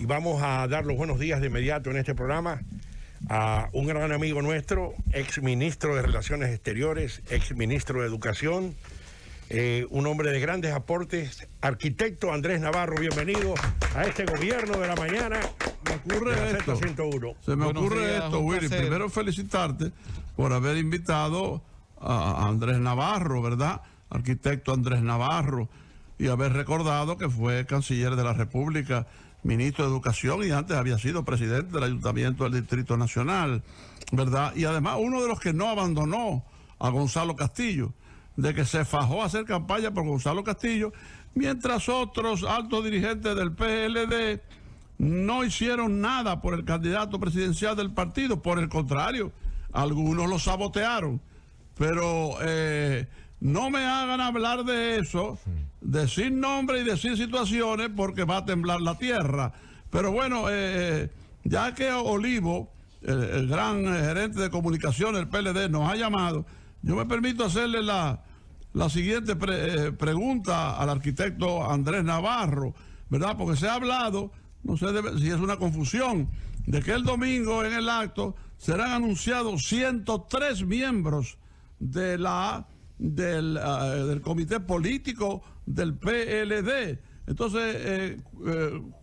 y vamos a dar los buenos días de inmediato en este programa a un gran amigo nuestro, ex ministro de Relaciones Exteriores, ex ministro de Educación, un hombre de grandes aportes, arquitecto Andrés Navarro. Bienvenido a este gobierno de la mañana. Se me ocurre esto, Willy. Primero felicitarte por haber invitado a Andrés Navarro, ¿verdad? Arquitecto Andrés Navarro, y haber recordado que fue canciller de la República, ministro de Educación, y antes había sido presidente del Ayuntamiento del Distrito Nacional, ¿verdad? Y además uno de los que no abandonó a Gonzalo Castillo, de que se fajó a hacer campaña por Gonzalo Castillo, mientras otros altos dirigentes del PLD no hicieron nada por el candidato presidencial del partido. Por el contrario, algunos lo sabotearon. Pero no me hagan hablar de eso, decir nombres y decir situaciones, porque va a temblar la tierra. Pero bueno, ya que Olivo, el gran gerente de comunicación del PLD, nos ha llamado, yo me permito hacerle la siguiente pregunta al arquitecto Andrés Navarro, ¿verdad? Porque se ha hablado, no sé si es una confusión, de que el domingo en el acto serán anunciados 103 miembros del comité político del PLD. Entonces,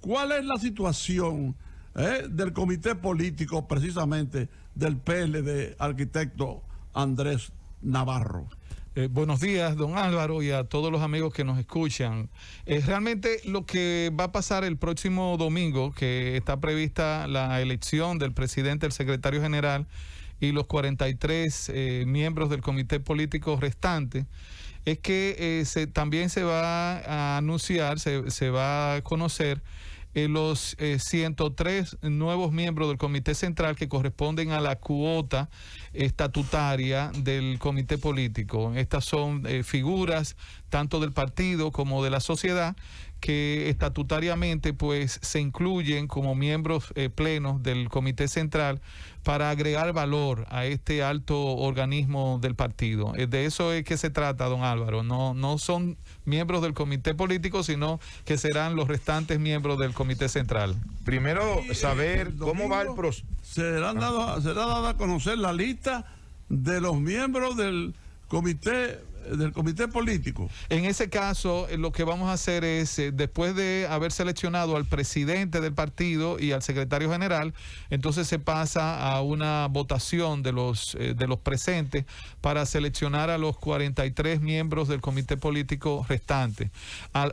¿cuál es la situación del comité político precisamente del PLD, arquitecto Andrés Navarro? Buenos días, don Álvaro, y a todos los amigos que nos escuchan. Realmente lo que va a pasar el próximo domingo, que está prevista la elección del presidente, el secretario general y los 43 miembros del comité político restante, es que también se va a anunciar, se va a conocer los 103 nuevos miembros del Comité Central que corresponden a la cuota estatutaria del Comité Político. Estas son figuras tanto del partido como de la sociedad que estatutariamente pues se incluyen como miembros plenos del Comité Central para agregar valor a este alto organismo del partido. De eso es que se trata, don Álvaro. No son miembros del Comité Político, sino que serán los restantes miembros del Comité Central. Primero, saber cómo va el proceso. Será dada a conocer la lista de los miembros del comité político. En ese caso, lo que vamos a hacer es, después de haber seleccionado al presidente del partido y al secretario general, entonces se pasa a una votación de los presentes para seleccionar a los 43 miembros del comité político restante.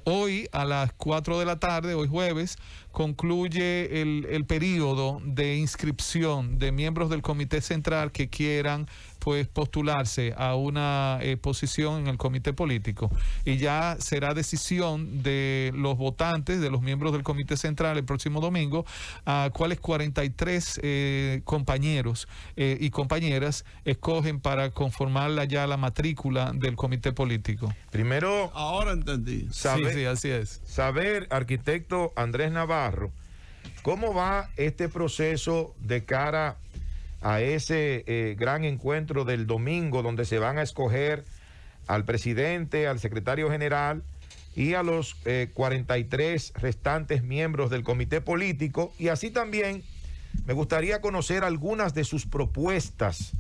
Hoy a las 4 de la tarde, hoy jueves, concluye el periodo de inscripción de miembros del comité central que quieran pues postularse a una posición en el comité político, y ya será decisión de los votantes, de los miembros del comité central el próximo domingo, a cuáles 43 compañeros y compañeras escogen para conformar ya la matrícula del comité político. Primero, ahora entendí. Sí, así es. Saber, arquitecto Andrés Navarro, ¿cómo va este proceso de cara a ese gran encuentro del domingo, donde se van a escoger al presidente, al secretario general y a los 43 restantes miembros del comité político? Y así también me gustaría conocer algunas de sus propuestas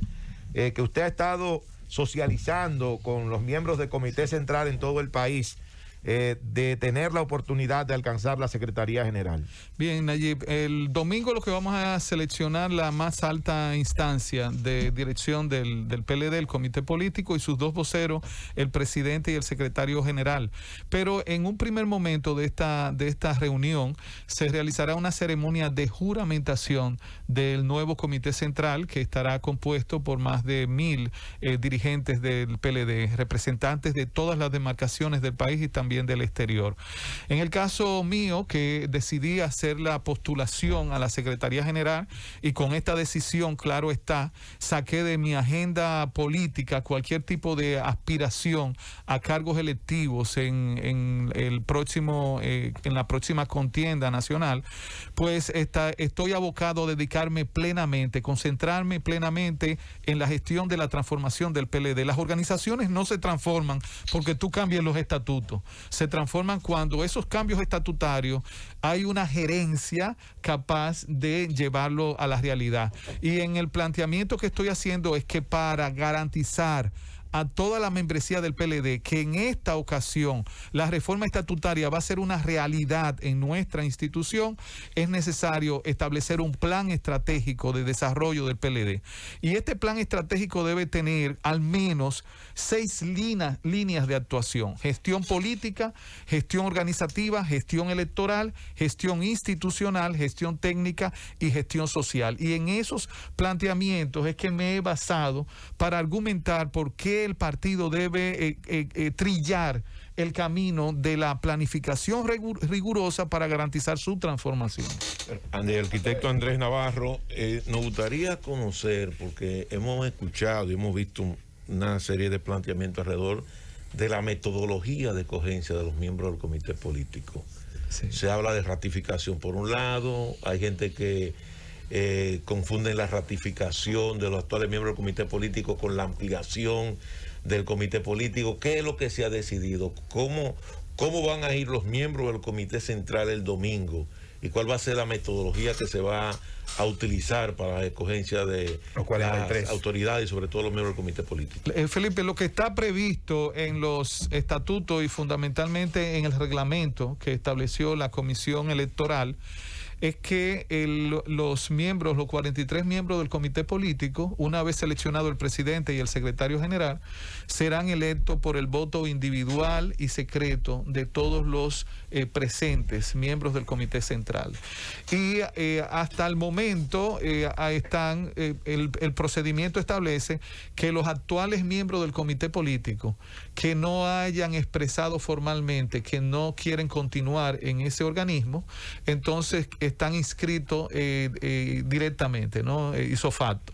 que usted ha estado socializando con los miembros del comité central en todo el país, de tener la oportunidad de alcanzar la Secretaría General. Bien, Nayib, el domingo lo que vamos a seleccionar la más alta instancia de dirección del PLD, el Comité Político, y sus dos voceros, el presidente y el secretario general. Pero en un primer momento de esta reunión se realizará una ceremonia de juramentación del nuevo Comité Central, que estará compuesto por más de 1000 dirigentes del PLD, representantes de todas las demarcaciones del país y también del exterior. En el caso mío, que decidí hacer la postulación a la Secretaría General, y con esta decisión, claro está, saqué de mi agenda política cualquier tipo de aspiración a cargos electivos en la próxima contienda nacional, pues estoy abocado a dedicarme plenamente, concentrarme plenamente en la gestión de la transformación del PLD. Las organizaciones no se transforman porque tú cambies los estatutos. se transforman cuando esos cambios estatutarios hay una gerencia capaz de llevarlo a la realidad. Y en el planteamiento que estoy haciendo es que para garantizar a toda la membresía del PLD que en esta ocasión la reforma estatutaria va a ser una realidad en nuestra institución, es necesario establecer un plan estratégico de desarrollo del PLD. Y este plan estratégico debe tener al menos 6 líneas de actuación: gestión política, gestión organizativa, gestión electoral, gestión institucional, gestión técnica y gestión social. Y en esos planteamientos es que me he basado para argumentar por qué el partido debe trillar el camino de la planificación rigurosa para garantizar su transformación. El arquitecto Andrés Navarro, nos gustaría conocer, porque hemos escuchado y hemos visto una serie de planteamientos alrededor de la metodología de escogencia de los miembros del comité político. Sí. Se habla de ratificación por un lado, hay gente que confunden la ratificación de los actuales miembros del comité político con la ampliación del comité político. ¿Qué es lo que se ha decidido? ¿Cómo van a ir los miembros del comité central el domingo? ¿Y cuál va a ser la metodología que se va a utilizar para la escogencia de los 43 las autoridades y sobre todo los miembros del comité político? Felipe, lo que está previsto en los estatutos y fundamentalmente en el reglamento que estableció la Comisión Electoral es que los 43 miembros del comité político, una vez seleccionado el presidente y el secretario general, serán electos por el voto individual y secreto de todos los presentes miembros del comité central. Y hasta el momento el procedimiento establece que los actuales miembros del comité político que no hayan expresado formalmente que no quieren continuar en ese organismo, entonces están inscritos directamente, ¿no? Ipso facto.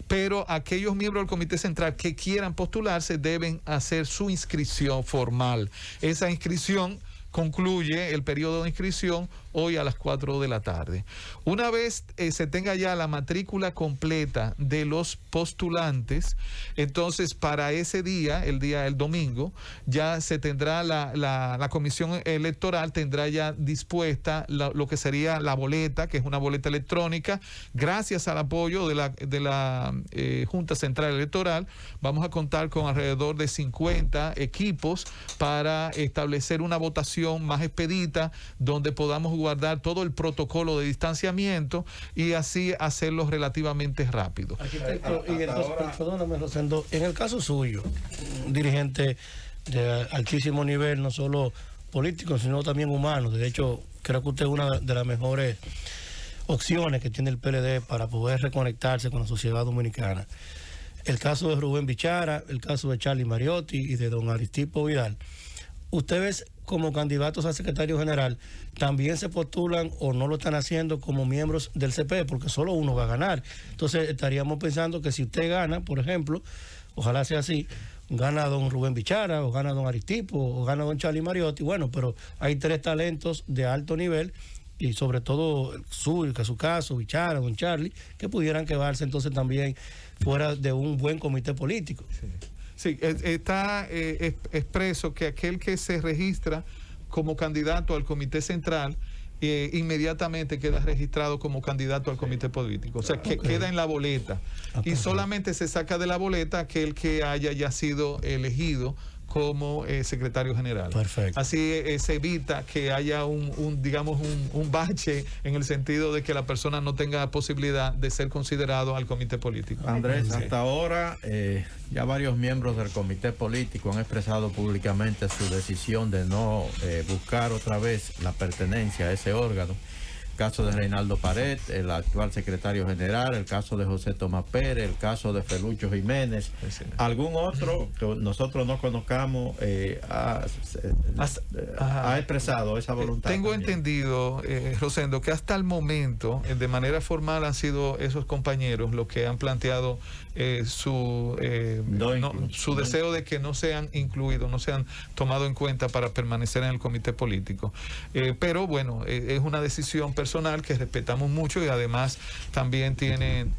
Pero aquellos miembros del comité central que quieran postularse deben hacer su inscripción formal. Esa inscripción concluye el periodo de inscripción hoy a las 4 de la tarde. Una vez se tenga ya la matrícula completa de los postulantes, entonces para ese día, el domingo, ya se tendrá la comisión electoral tendrá ya dispuesta lo que sería la boleta, que es una boleta electrónica. Gracias al apoyo de la Junta Central Electoral, vamos a contar con alrededor de 50 equipos para establecer una votación más expedita, donde podamos guardar todo el protocolo de distanciamiento y así hacerlo relativamente rápido. Arquitecto, y entonces, perdóname, Rosendo, en el caso suyo, un dirigente de altísimo nivel, no solo político, sino también humano, de hecho, creo que usted es una de las mejores opciones que tiene el PLD para poder reconectarse con la sociedad dominicana. El caso de Rubén Bichara, el caso de Charlie Mariotti y de don Aristipo Vidal. Ustedes, como candidatos a secretario general, también se postulan o no lo están haciendo como miembros del CP, porque solo uno va a ganar. Entonces estaríamos pensando que si usted gana, por ejemplo, ojalá sea así, gana don Rubén Bichara, o gana don Aristipo, o gana don Charlie Mariotti, bueno, pero hay 3 talentos de alto nivel, y sobre todo su caso, Bichara, don Charlie, que pudieran quedarse entonces también fuera de un buen comité político. Sí. Sí, está expreso que aquel que se registra como candidato al comité central inmediatamente queda registrado como candidato al comité político. O sea, que queda en la boleta. Y solamente se saca de la boleta aquel que haya ya sido elegido como secretario general. Perfecto. Así se evita que haya un bache en el sentido de que la persona no tenga posibilidad de ser considerado al comité político. Andrés, hasta ahora ya varios miembros del comité político han expresado públicamente su decisión de no buscar otra vez la pertenencia a ese órgano. El caso de Reinaldo Pared, el actual secretario general, el caso de José Tomás Pérez, el caso de Felucho Jiménez. ¿Algún otro que nosotros no conozcamos ha expresado esa voluntad? Tengo también entendido, Rosendo, que hasta el momento, de manera formal, han sido esos compañeros los que han planteado su deseo de que no sean incluidos, no sean tomados en cuenta para permanecer en el comité político. Pero bueno, es una decisión personal personal que respetamos mucho y además también tienen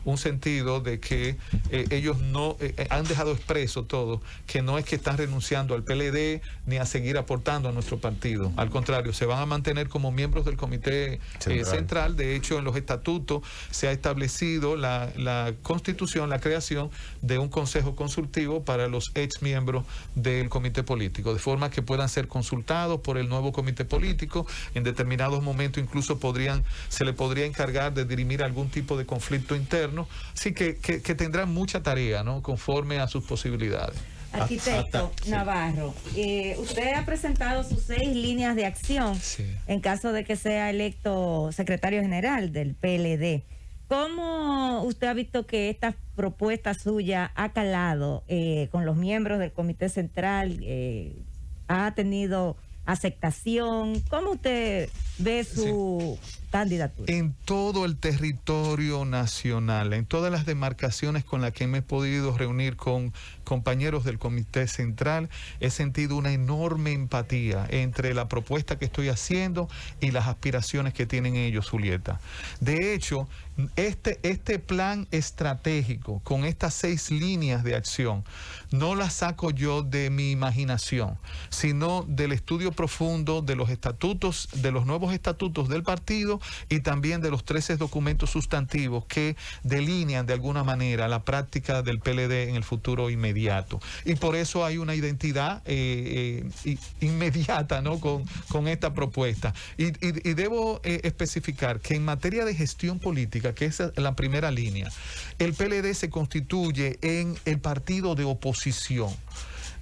un sentido de que ellos no han dejado expreso todo, que no es que están renunciando al PLD ni a seguir aportando a nuestro partido. Al contrario, se van a mantener como miembros del Comité Central. De hecho, en los estatutos se ha establecido la constitución, la creación de un consejo consultivo para los ex miembros del comité político, de forma que puedan ser consultados por el nuevo comité político. En determinados momentos incluso se le podría encargar de dirimir algún tipo de conflicto interno. Así que tendrán mucha tarea, ¿no?, conforme a sus posibilidades. Arquitecto Navarro, usted ha presentado sus 6 líneas de acción en caso de que sea electo secretario general del PLD. ¿Cómo usted ha visto que esta propuesta suya ha calado con los miembros del Comité Central? ¿Ha tenido aceptación? ¿Cómo usted ve su candidatura? En todo el territorio nacional, en todas las demarcaciones con las que me he podido reunir con compañeros del Comité Central, he sentido una enorme empatía entre la propuesta que estoy haciendo y las aspiraciones que tienen ellos, Julieta. De hecho, este plan estratégico con estas 6 líneas de acción no las saco yo de mi imaginación, sino del estudio profundo de los estatutos, de los nuevos estatutos del partido y también de los 13 documentos sustantivos que delinean de alguna manera la práctica del PLD en el futuro inmediato. Y por eso hay una identidad inmediata, ¿no?, con esta propuesta. Y debo especificar que en materia de gestión política, que es la primera línea, el PLD se constituye en el partido de oposición.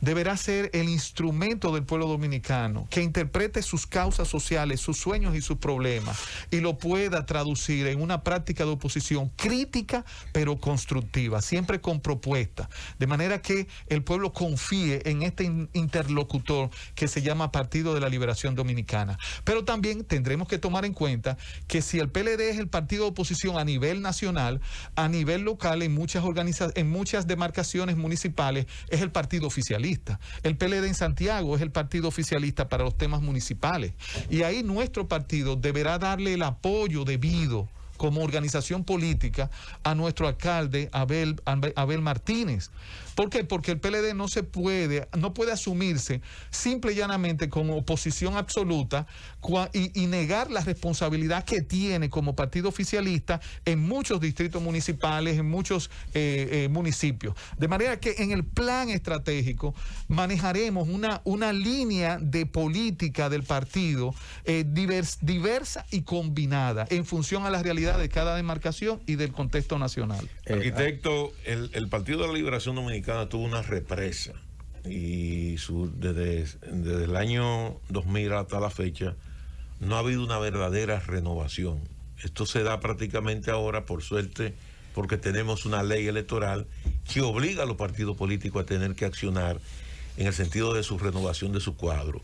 Deberá ser el instrumento del pueblo dominicano que interprete sus causas sociales, sus sueños y sus problemas y lo pueda traducir en una práctica de oposición crítica pero constructiva, siempre con propuestas, de manera que el pueblo confíe en este interlocutor que se llama Partido de la Liberación Dominicana. Pero también tendremos que tomar en cuenta que si el PLD es el partido de oposición a nivel nacional, a nivel local, en muchas demarcaciones municipales, es el partido oficialista. El PLD en Santiago es el partido oficialista para los temas municipales. Y ahí nuestro partido deberá darle el apoyo debido como organización política a nuestro alcalde Abel Martínez. ¿Por qué? Porque el PLD no puede asumirse simple y llanamente como oposición absoluta y negar la responsabilidad que tiene como partido oficialista en muchos distritos municipales, en muchos municipios. De manera que en el plan estratégico manejaremos una línea de política del partido diversa y combinada en función a la realidad de cada demarcación y del contexto nacional. Arquitecto, el Partido de la Liberación Dominicana tuvo una represa y desde el año 2000 hasta la fecha no ha habido una verdadera renovación. Esto se da prácticamente ahora, por suerte, porque tenemos una ley electoral que obliga a los partidos políticos a tener que accionar en el sentido de su renovación de su cuadro.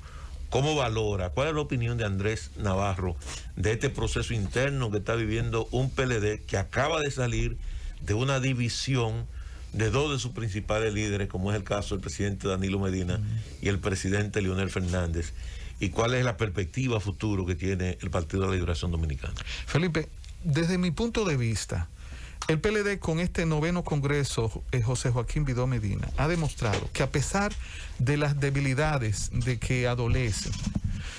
¿Cómo valora? ¿Cuál es la opinión de Andrés Navarro de este proceso interno que está viviendo un PLD que acaba de salir de una división de 2 de sus principales líderes, como es el caso del presidente Danilo Medina y el presidente Leonel Fernández? ¿Y cuál es la perspectiva futuro que tiene el Partido de la Liberación Dominicana? Felipe, desde mi punto de vista, el PLD con este 9º Congreso, José Joaquín Vidó Medina, ha demostrado que a pesar de las debilidades de que adolece,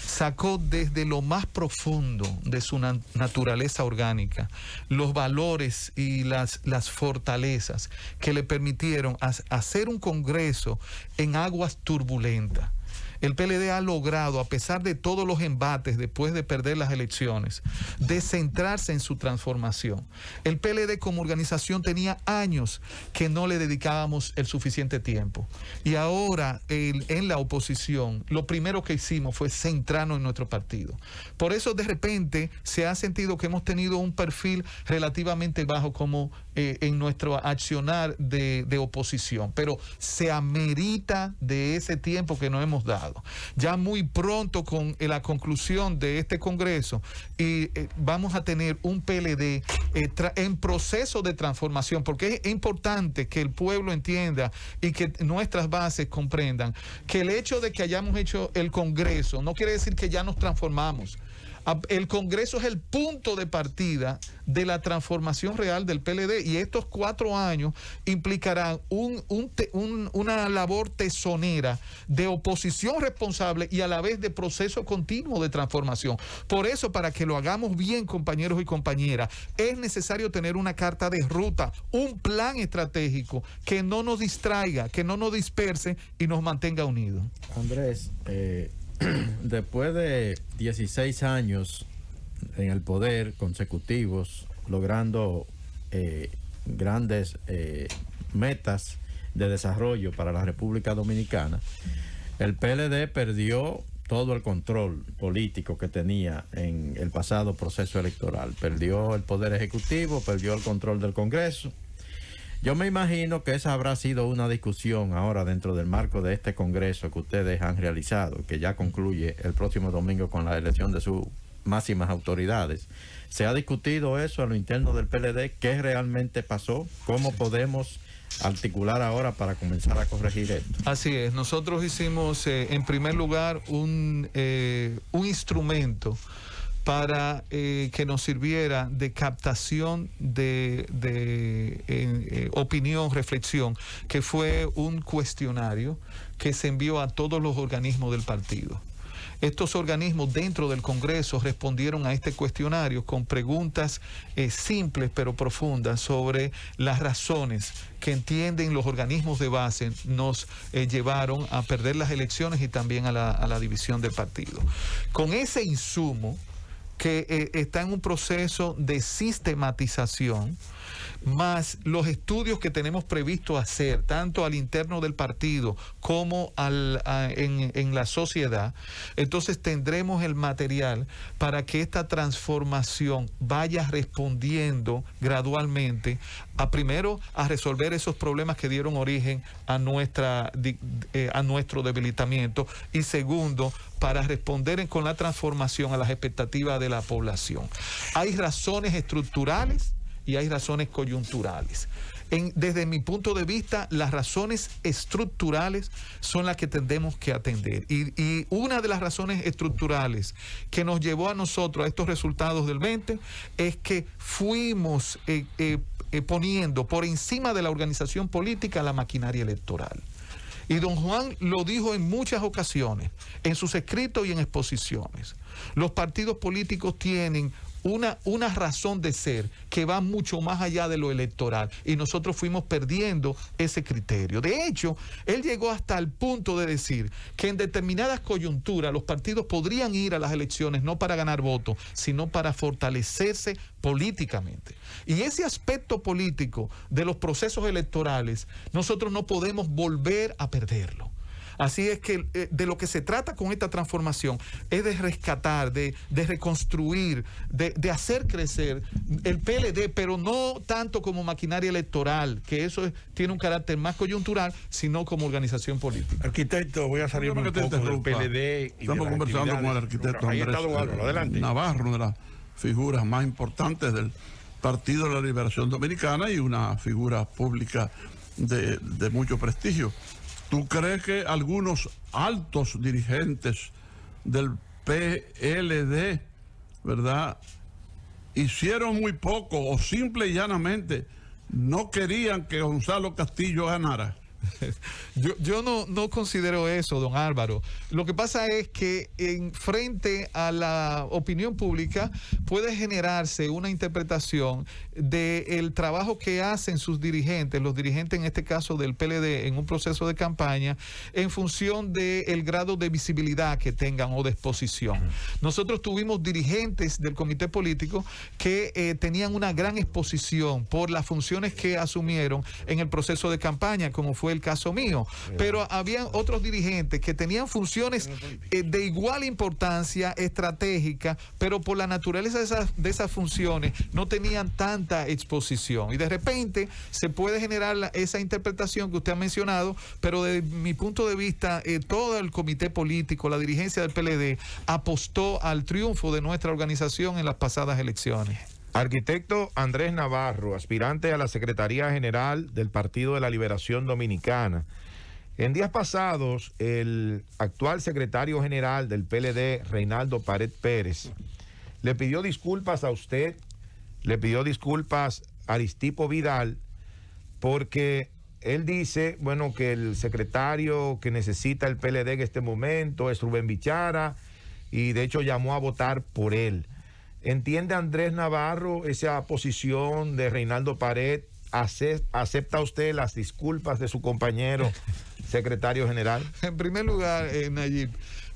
sacó desde lo más profundo de su naturaleza orgánica los valores y las fortalezas que le permitieron hacer un Congreso en aguas turbulentas. El PLD ha logrado, a pesar de todos los embates después de perder las elecciones, de centrarse en su transformación. El PLD como organización tenía años que no le dedicábamos el suficiente tiempo. Y ahora, en la oposición, lo primero que hicimos fue centrarnos en nuestro partido. Por eso, de repente, se ha sentido que hemos tenido un perfil relativamente bajo como en nuestro accionar de oposición. Pero se amerita de ese tiempo que nos hemos dado. Ya muy pronto con la conclusión de este Congreso vamos a tener un PLD en proceso de transformación, porque es importante que el pueblo entienda y que nuestras bases comprendan que el hecho de que hayamos hecho el Congreso no quiere decir que ya nos transformamos. El Congreso es el punto de partida de la transformación real del PLD, y estos 4 años implicarán una labor tesonera de oposición responsable y a la vez de proceso continuo de transformación. Por eso, para que lo hagamos bien, compañeros y compañeras, es necesario tener una carta de ruta, un plan estratégico que no nos distraiga, que no nos disperse y nos mantenga unidos. Andrés, después de 16 años en el poder consecutivos, logrando grandes metas de desarrollo para la República Dominicana, el PLD perdió todo el control político que tenía en el pasado proceso electoral. Perdió el poder ejecutivo, perdió el control del Congreso. Yo me imagino que esa habrá sido una discusión ahora dentro del marco de este Congreso que ustedes han realizado, que ya concluye el próximo domingo con la elección de sus máximas autoridades. ¿Se ha discutido eso a lo interno del PLD? ¿Qué realmente pasó? ¿Cómo podemos articular ahora para comenzar a corregir esto? Así es, nosotros hicimos en primer lugar un instrumento para que nos sirviera de captación de opinión, reflexión, que fue un cuestionario que se envió a todos los organismos del partido. Estos organismos dentro del Congreso respondieron a este cuestionario con preguntas simples pero profundas sobre las razones que entienden los organismos de base nos llevaron a perder las elecciones y también a la división del partido. Con ese insumo, que está en un proceso de sistematización, más los estudios que tenemos previsto hacer, tanto al interno del partido como en la sociedad, entonces tendremos el material para que esta transformación vaya respondiendo gradualmente primero a resolver esos problemas que dieron origen a nuestro debilitamiento, y segundo, para responder con la transformación a las expectativas de la población. Hay razones estructurales y hay razones coyunturales. Desde mi punto de vista, las razones estructurales son las que tendemos que atender. Y una de las razones estructurales que nos llevó a nosotros a estos resultados del 20 es que fuimos poniendo por encima de la organización política la maquinaria electoral. Y don Juan lo dijo en muchas ocasiones, en sus escritos y en exposiciones. Los partidos políticos tienen una razón de ser que va mucho más allá de lo electoral, y nosotros fuimos perdiendo ese criterio. De hecho, él llegó hasta el punto de decir que en determinadas coyunturas los partidos podrían ir a las elecciones no para ganar votos, sino para fortalecerse políticamente. Y ese aspecto político de los procesos electorales, nosotros no podemos volver a perderlo. Así es que de lo que se trata con esta transformación es de rescatar, de reconstruir, de hacer crecer el PLD, pero no tanto como maquinaria electoral, que eso tiene un carácter más coyuntural, sino como organización política. Arquitecto, voy a salir un poco del PLD. Estamos conversando con el arquitecto Andrés Navarro, una de las figuras más importantes del Partido de la Liberación Dominicana y una figura pública de mucho prestigio. ¿Tú crees que algunos altos dirigentes del PLD, ¿verdad?, hicieron muy poco o simple y llanamente no querían que Gonzalo Castillo ganara? Yo no considero eso, don Álvaro. Lo que pasa es que en frente a la opinión pública puede generarse una interpretación del trabajo que hacen sus dirigentes, los dirigentes en este caso del PLD, en un proceso de campaña, en función del grado de visibilidad que tengan o de exposición. Nosotros tuvimos dirigentes del comité político que tenían una gran exposición por las funciones que asumieron en el proceso de campaña, como fue el caso mío, pero habían otros dirigentes que tenían funciones de igual importancia estratégica, pero por la naturaleza de esas funciones no tenían tanta exposición, y de repente se puede generar esa interpretación que usted ha mencionado, pero desde mi punto de vista todo el comité político, la dirigencia del PLD apostó al triunfo de nuestra organización en las pasadas elecciones. Arquitecto Andrés Navarro, aspirante a la Secretaría General del Partido de la Liberación Dominicana. En días pasados, el actual secretario general del PLD, Reinaldo Pared Pérez, le pidió disculpas a usted, le pidió disculpas a Aristipo Vidal, porque él dice, bueno, que el secretario que necesita el PLD en este momento es Rubén Bichara, y de hecho llamó a votar por él. ¿Entiende Andrés Navarro esa posición de Reinaldo Pared? ¿Acepta usted las disculpas de su compañero secretario general? En primer lugar, Nayib,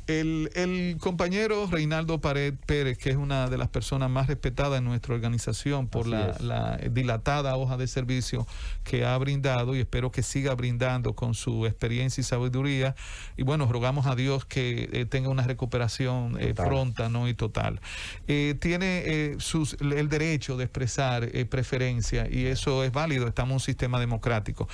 el compañero Reinaldo Pared Pérez, que es una de las personas más respetadas en nuestra organización por la dilatada hoja de servicio que ha brindado, y espero que siga brindando con su experiencia y sabiduría, y bueno, rogamos a Dios que tenga una recuperación pronta, ¿no? Y total. Tiene el derecho de expresar preferencia, y eso es válido, estamos en un sistema democrático.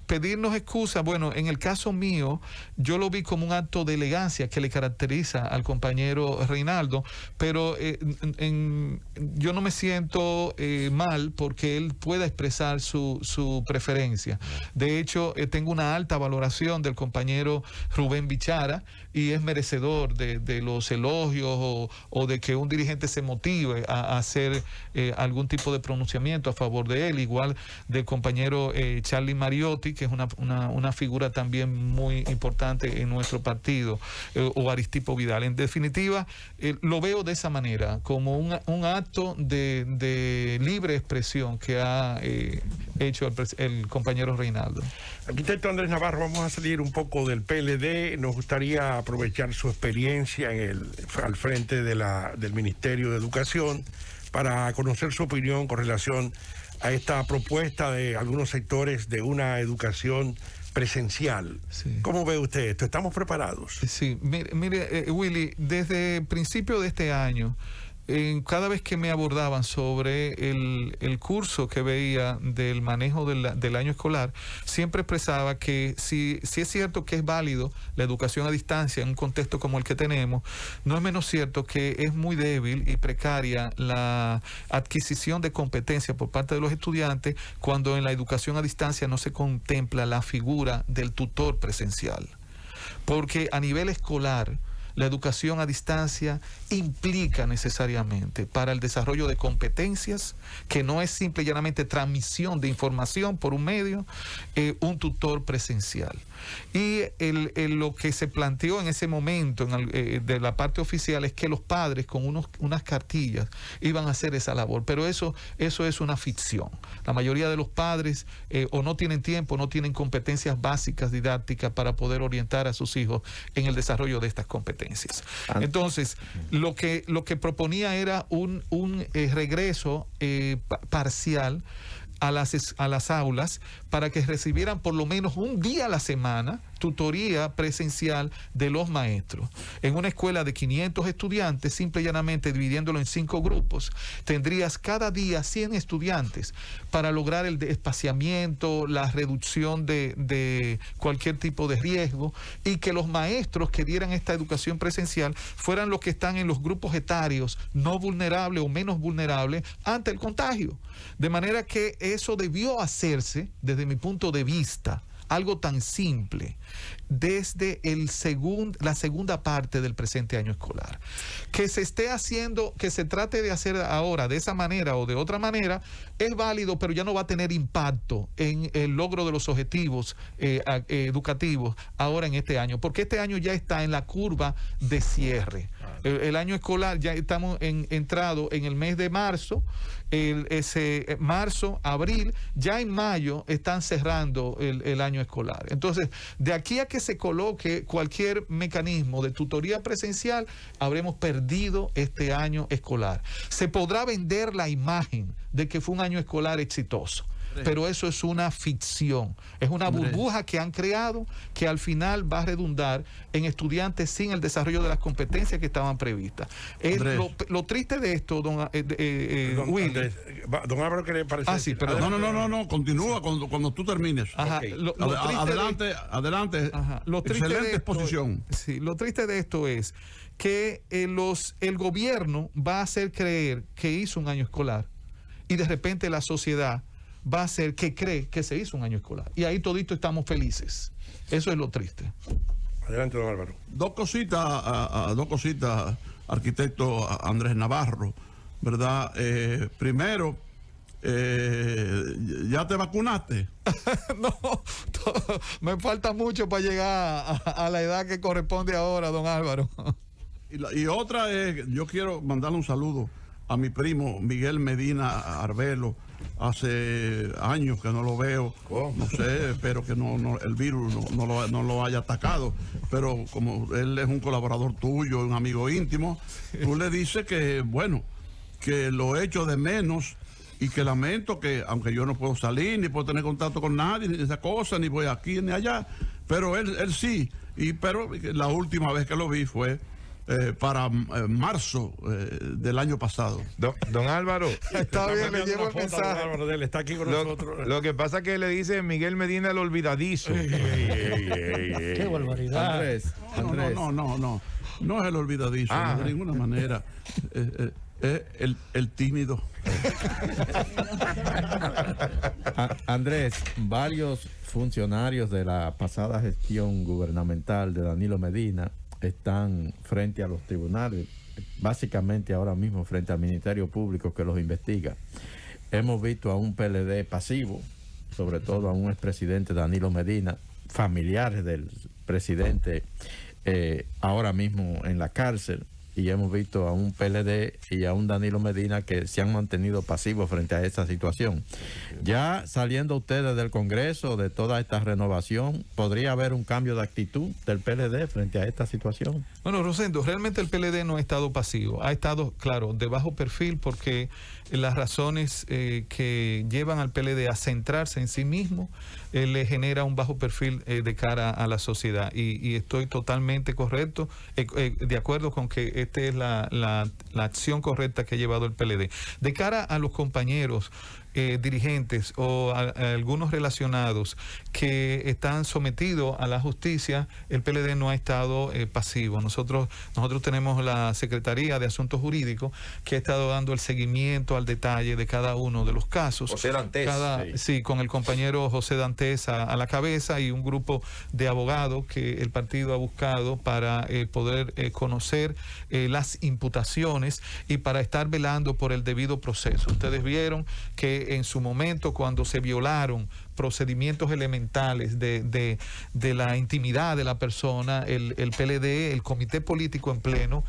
Pedirnos excusas, bueno, en el caso mío, yo lo vi como un acto de elegancia que le caracteriza al compañero Reinaldo, pero yo no me siento mal porque él pueda expresar su preferencia. De hecho, tengo una alta valoración del compañero Rubén Bichara, y es merecedor de los elogios o de que un dirigente se motive a hacer algún tipo de pronunciamiento a favor de él, igual del compañero Charlie Mariotti, que es una figura también muy importante en nuestro partido, o Aristipo Vidal. En definitiva, lo veo de esa manera, como un acto de libre expresión que ha hecho el compañero Reinaldo. Arquitecto Andrés Navarro, vamos a salir un poco del PLD. Nos gustaría aprovechar su experiencia al frente del Ministerio de Educación para conocer su opinión con relación a esta propuesta de algunos sectores de una educación presencial. Sí. ¿Cómo ve usted esto? ¿Estamos preparados? Sí, mire Willy, desde el principio de este año, cada vez que me abordaban sobre el curso que veía del manejo del año escolar, siempre expresaba que si es cierto que es válido la educación a distancia en un contexto como el que tenemos, no es menos cierto que es muy débil y precaria la adquisición de competencias por parte de los estudiantes cuando en la educación a distancia no se contempla la figura del tutor presencial. Porque a nivel escolar, la educación a distancia implica necesariamente para el desarrollo de competencias, que no es simple y llanamente transmisión de información por un medio, un tutor presencial. Y lo que se planteó en ese momento de la parte oficial es que los padres con unas cartillas iban a hacer esa labor, pero eso es una ficción. La mayoría de los padres o no tienen tiempo, no tienen competencias básicas didácticas para poder orientar a sus hijos en el desarrollo de estas competencias. Entonces, lo que proponía era un regreso parcial a las aulas para que recibieran por lo menos un día a la semana tutoría presencial de los maestros. En una escuela de 500 estudiantes, simple y llanamente dividiéndolo en 5 grupos, tendrías cada día 100 estudiantes para lograr el espaciamiento, la reducción de cualquier tipo de riesgo, y que los maestros que dieran esta educación presencial fueran los que están en los grupos etarios no vulnerables o menos vulnerables ante el contagio. De manera que eso debió hacerse, desde mi punto de vista, algo tan simple, desde la segunda parte del presente año escolar. Que se esté haciendo, que se trate de hacer ahora de esa manera o de otra manera, es válido, pero ya no va a tener impacto en el logro de los objetivos educativos ahora en este año, porque este año ya está en la curva de cierre. El año escolar, ya estamos entrado en el mes de marzo, marzo, abril, ya en mayo están cerrando el año escolar. Entonces, de aquí a que se coloque cualquier mecanismo de tutoría presencial, habremos perdido este año escolar. Se podrá vender la imagen de que fue un año escolar exitoso, pero eso es una ficción, es una burbuja que han creado que al final va a redundar en estudiantes sin el desarrollo de las competencias que estaban previstas. Lo triste de esto, don Will. Don Álvaro, ¿qué le parece? Sí, pero no, continúa cuando tú termines. Ajá, okay. Adelante. Ajá. Excelente exposición. Sí, lo triste de esto es que el gobierno va a hacer creer que hizo un año escolar, y de repente la sociedad va a ser que cree que se hizo un año escolar. Y ahí todito estamos felices. Eso es lo triste. Adelante, don Álvaro. Dos cositas, arquitecto Andrés Navarro, ¿verdad? Primero, ¿ya te vacunaste? No, me falta mucho para llegar a la edad que corresponde ahora, don Álvaro. Y otra es, yo quiero mandarle un saludo a mi primo Miguel Medina Arbelo. Hace años que no lo veo, no sé, espero que el virus no lo haya atacado, pero como él es un colaborador tuyo, un amigo íntimo, tú le dices que, bueno, que lo echo de menos y que lamento que, aunque yo no puedo salir, ni puedo tener contacto con nadie, ni esa cosa, ni voy aquí ni allá, pero él sí, pero la última vez que lo vi fue para marzo del año pasado. Don Álvaro. Está bien, le llevo el mensaje. Álvaro, él está aquí con nosotros. Lo que pasa es que le dice Miguel Medina el olvidadizo. Qué barbaridad. Andrés. No es el olvidadizo, de ninguna manera. Es el tímido. Andrés, varios funcionarios de la pasada gestión gubernamental de Danilo Medina están frente a los tribunales, básicamente ahora mismo frente al Ministerio Público que los investiga. Hemos visto a un PLD pasivo, sobre todo a un expresidente Danilo Medina, familiares del presidente ahora mismo en la cárcel, y hemos visto a un PLD y a un Danilo Medina que se han mantenido pasivos frente a esta situación. Ya saliendo ustedes del Congreso, de toda esta renovación, ¿podría haber un cambio de actitud del PLD frente a esta situación? Bueno, Rosendo, realmente el PLD no ha estado pasivo, ha estado, claro, de bajo perfil, porque las razones que llevan al PLD a centrarse en sí mismo le genera un bajo perfil de cara a la sociedad, y estoy totalmente correcto, de acuerdo con que esta es la acción correcta que ha llevado el PLD. De cara a los compañeros dirigentes o a algunos relacionados que están sometidos a la justicia, el PLD no ha estado pasivo. Nosotros tenemos la Secretaría de Asuntos Jurídicos que ha estado dando el seguimiento al detalle de cada uno de los casos. José Dantes. Sí, con el compañero José Dantes a la cabeza, y un grupo de abogados que el partido ha buscado para poder conocer las imputaciones y para estar velando por el debido proceso. Ustedes vieron que en su momento, cuando se violaron procedimientos elementales de la intimidad de la persona, el PLD, el comité político en pleno,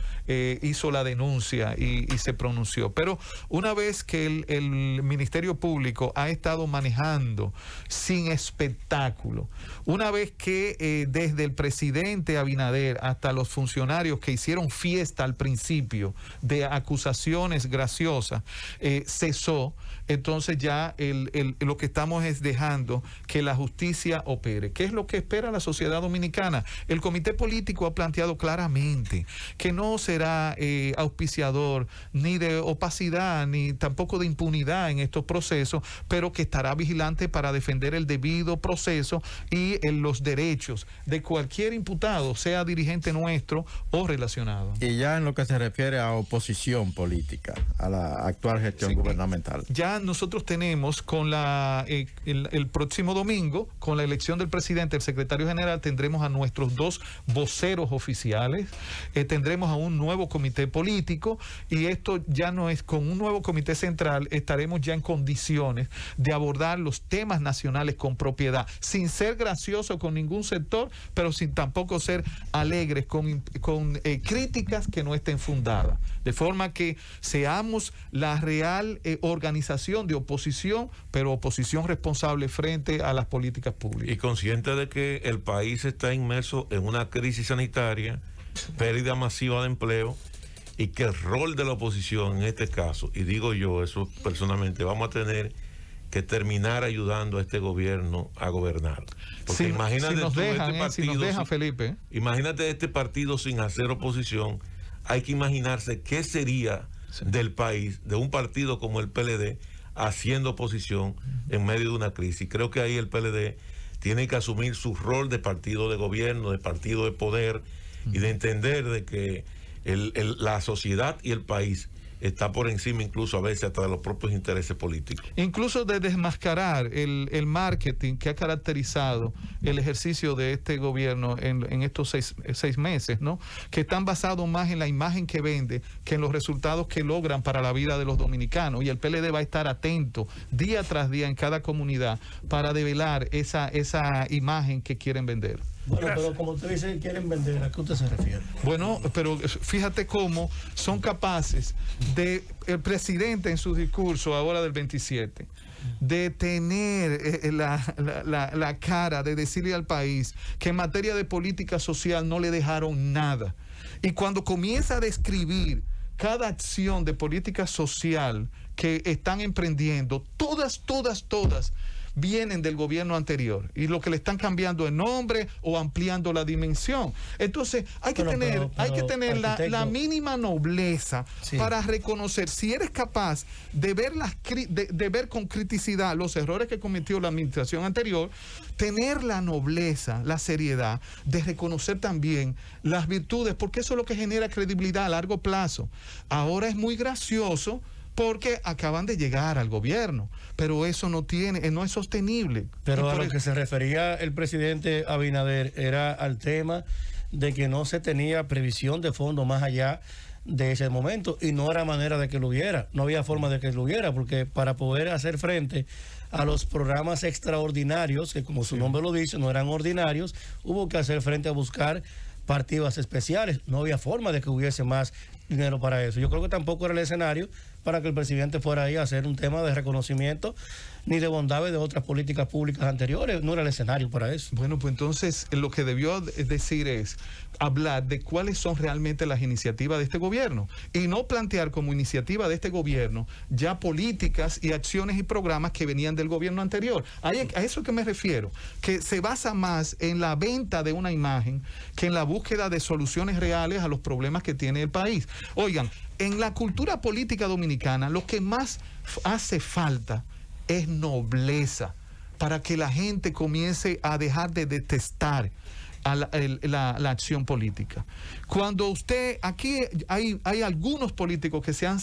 hizo la denuncia y se pronunció. Pero una vez que el Ministerio Público ha estado manejando sin espectáculo, una vez que desde el presidente Abinader hasta los funcionarios que hicieron fiesta al principio de acusaciones graciosas, cesó, entonces ya lo que estamos es dejando que la justicia opere. ¿Qué es lo que espera la sociedad dominicana? El comité político ha planteado claramente que no será auspiciador ni de opacidad ni tampoco de impunidad en estos procesos, pero que estará vigilante para defender el debido proceso y los derechos de cualquier imputado, sea dirigente nuestro o relacionado. Y ya en lo que se refiere a oposición política, a la actual gestión gubernamental. Ya nosotros tenemos con el próximo domingo, con la elección del presidente, el secretario general, tendremos a nuestros 2 voceros oficiales, tendremos a un nuevo comité político, y esto ya no es con un nuevo comité central, estaremos ya en condiciones de abordar los temas nacionales con propiedad, sin ser gracioso con ningún sector, pero sin tampoco ser alegres con críticas que no estén fundadas, de forma que seamos la real organización de oposición, pero oposición responsable frente a las políticas públicas. Y consciente de que el país está inmerso en una crisis sanitaria, pérdida masiva de empleo, y que el rol de la oposición en este caso, y digo yo eso personalmente, vamos a tener que terminar ayudando a este gobierno a gobernar. Porque imagínate si nos dejan, Felipe. Imagínate este partido sin hacer oposición. Hay que imaginarse qué sería del país, de un partido como el PLD, haciendo oposición en medio de una crisis. Creo que ahí el PLD tiene que asumir su rol de partido de gobierno, de partido de poder, y de entender de que la sociedad y el país está por encima incluso a veces hasta de los propios intereses políticos. Incluso de desmascarar el marketing que ha caracterizado el ejercicio de este gobierno en estos seis meses, ¿no? Que están basados más en la imagen que vende que en los resultados que logran para la vida de los dominicanos. Y el PLD va a estar atento día tras día en cada comunidad para develar esa imagen que quieren vender. Bueno, pero como usted dice, quieren vender, ¿a qué usted se refiere? Bueno, pero fíjate cómo son capaces de, el presidente en su discurso ahora del 27, de tener la cara de decirle al país que en materia de política social no le dejaron nada. Y cuando comienza a describir cada acción de política social que están emprendiendo, todas vienen del gobierno anterior y lo que le están cambiando el nombre o ampliando la dimensión. Entonces hay que tener la mínima nobleza, sí, para reconocer, si eres capaz de ver con criticidad los errores que cometió la administración anterior, tener la nobleza, la seriedad de reconocer también las virtudes, porque eso es lo que genera credibilidad a largo plazo. Ahora es muy gracioso porque acaban de llegar al gobierno, pero eso no es sostenible. Pero a lo que se refería el presidente Abinader era al tema de que no se tenía previsión de fondo más allá de ese momento, y no era manera de que lo hubiera, no había forma de que lo hubiera, porque para poder hacer frente a los programas extraordinarios, que como su nombre lo dice, no eran ordinarios, hubo que hacer frente a buscar partidas especiales. No había forma de que hubiese más dinero para eso. Yo creo que tampoco era el escenario para que el presidente fuera ahí a hacer un tema de reconocimiento ni de bondades de otras políticas públicas anteriores. No era el escenario para eso. Bueno, pues entonces lo que debió decir es hablar de cuáles son realmente las iniciativas de este gobierno y no plantear como iniciativa de este gobierno ya políticas y acciones y programas que venían del gobierno anterior. A eso que me refiero, que se basa más en la venta de una imagen que en la búsqueda de soluciones reales a los problemas que tiene el país. Oigan, en la cultura política dominicana lo que más hace falta es nobleza para que la gente comience a dejar de detestar a la acción política. Cuando usted, aquí hay algunos políticos que se han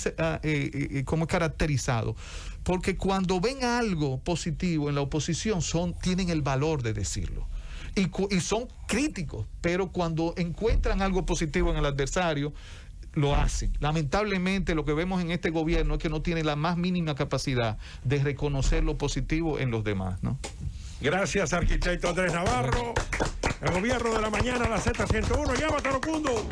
como caracterizado, porque cuando ven algo positivo en la oposición tienen el valor de decirlo. Y son críticos, pero cuando encuentran algo positivo en el adversario, lo hacen. Lamentablemente lo que vemos en este gobierno es que no tiene la más mínima capacidad de reconocer lo positivo en los demás, ¿no? Gracias, arquitecto Andrés Navarro. El gobierno de la mañana, la Z101. Llámate, Locundo.